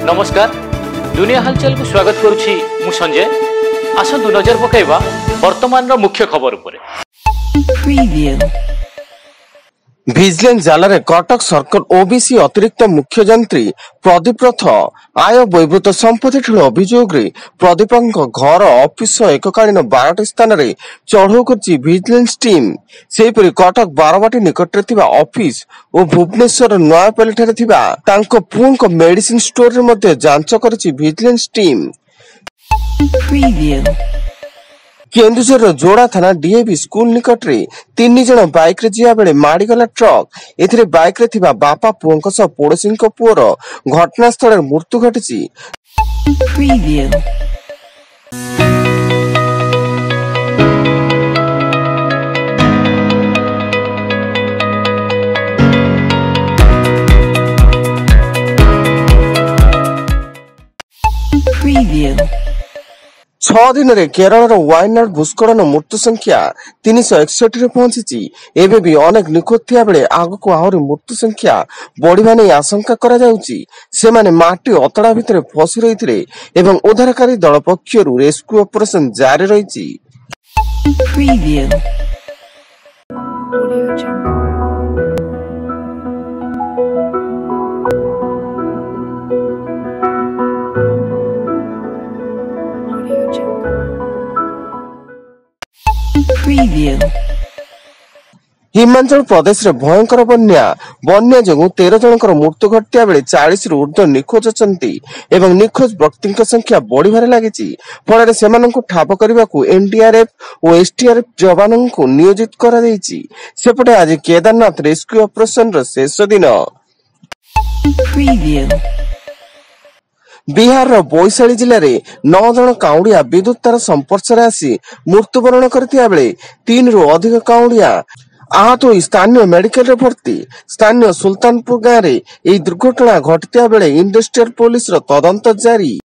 नमस्कार दुनिया हालचाल को स्वागत करुछि मु संजय। आसंतु नजर पकाइबा वर्तमान रो मुख्य खबर उपरे। विजिलेंस जाल कटक सर्कल ओबीसी अतिरिक्त मुख्य जंत्री प्रदीप रथ आय बहिर्भूत संपत्ति ठूल अभियोग प्रदीप घर ऑफिस एककालीन 12टी स्थान में चढ़ऊ कर विजिलेंस टीम। सेहीपरि कटक बारवाटी निकट ऑफिस और भुवनेश्वर नयापल्ली पुओं को मेडिसिन स्टोर में जांच कर विजिलेंस टीम। केन्दुझर जोड़ा थाना डीएवी स्कूल निकट रे 3 जन बाइक रे जिया बेले माड़ीगला ट्रक। एथिरे बाइक रे थिबा बापा पुओं सह पड़ोसी पुओर घटनास्थल मृत्यु घटी। छह दिन रे केरल वायनाड भूस्खलन मृत्यु संख्या 361 रे पहुंची। एबे भी अनेक निखोज थिया बेले आगको आहरी मृत्यु संख्या बढ़िबा नै आशंका करा जाउची। सेमाने माटी अतड़ा भितरे फसी रहिथिले एवं उद्धारकारी दल पक्षरु रेस्क्यू ऑपरेशन जारी रहिची। हिमाचल प्रदेश रे भयंकर बन्या जो 13 जनकर मृत्यु घटिया बेले 40 रु ऊर्ध्व निखोज अछंती एवं निखोज व्यक्ति संख्या बढ़िबारे लागिची। फल सेमानंकु ठाब करबाकू एनडीआरएफ और एसटीआरएफ जवानों को नियोजित करा दैची। सेपटे आज केदारनाथ रेस्क्यू ऑपरेशन रो शेष दिन। बिहार रो बोईशाली जिले में 9 जन काउड़िया विद्युत तार संपर्श आसी मृत्युवरण करथिया बेले 3 रु अधिक काउड़िया आहत हो स्थानीय मेडिकल रे भर्ती। स्थानीय सुल्तानपुर गाँव रे एई दुर्घटना घटिया बेले इंडस्ट्रियल पुलिस रो तदंत जारी।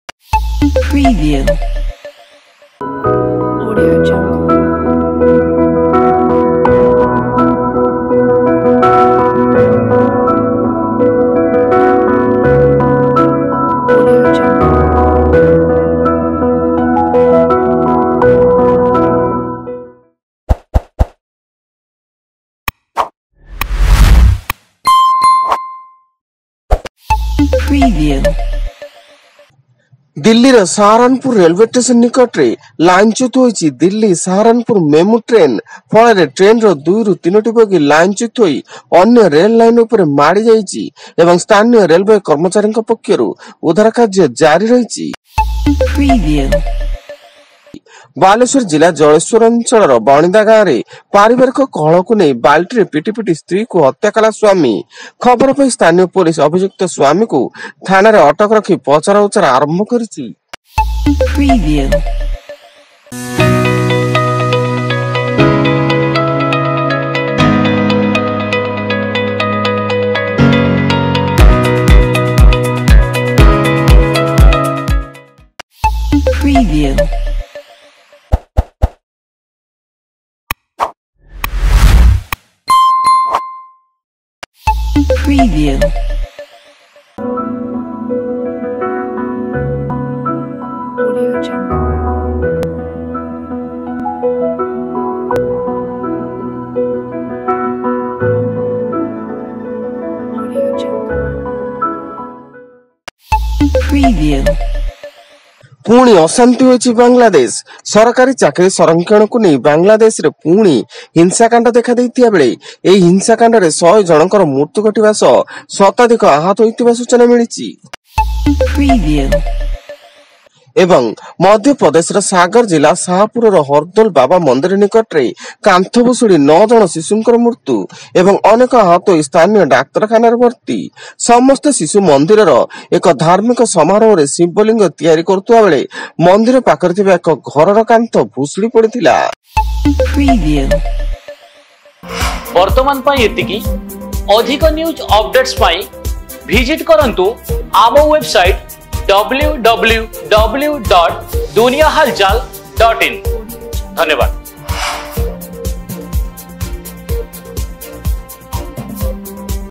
दिल्ली रो सहारनपुर रेलवे स्टेशन निकट रे लाइनच्युत होईची दिल्ली सहारनपुर मेमू ट्रेन। फल ट्रेन रो 2 रु 3टी बोगी लाइनच्युत होई अन्य रेल लाइन उपर माड़ी जाईची एवं स्थानीय रेलवे कर्मचारी पक्षरु उद्धार कार्य जारी रहिची। बालेश्वर जिला जलेश्वर अंचल बणिदा गाँव में पारिवारिक कलह को नहीं बाल्टी पिटी पिटी स्त्री को हत्या कला स्वामी। खबर पर स्थानीय पुलिस अभियुक्त स्वामी को थाना रे अटक रखी पचरा उचरा आरंभ करिछि। पुणी अशांति होइछि बांग्लादेश। सरकारी चाकरी संरक्षण को नहीं बांग्लादेश रे पुणी हिंसाकांड देखा दैतिया बेले एई हिंसाकांड रे 100 जनकर मृत्यु घटिबा सह शताधिक आहत होइतिबा सूचना मिलिछि। एवं मध्य प्रदेश सागर जिला शाहपुर हरदोल बाबा मंदिर निकट रे कांथ भुशुड़ी 9 जन शिशुंकर मृत्यु एवं अनेक आहत स्थानीय डाक्तरखाना भर्ती। समस्त शिशु मंदिर एक धार्मिक समारोह रे शिवलिंग तैयारी करथुवा बेले मंदिर पाखरे थिबा एक घरर कांथ भुशुड़ी पड़िथिला। वर्तमान पई एतिकी अधिक न्यूज अपडेट्स पई विजिट करंतु आम वेबसाइट www.duniyahalchal.in। धन्यवाद।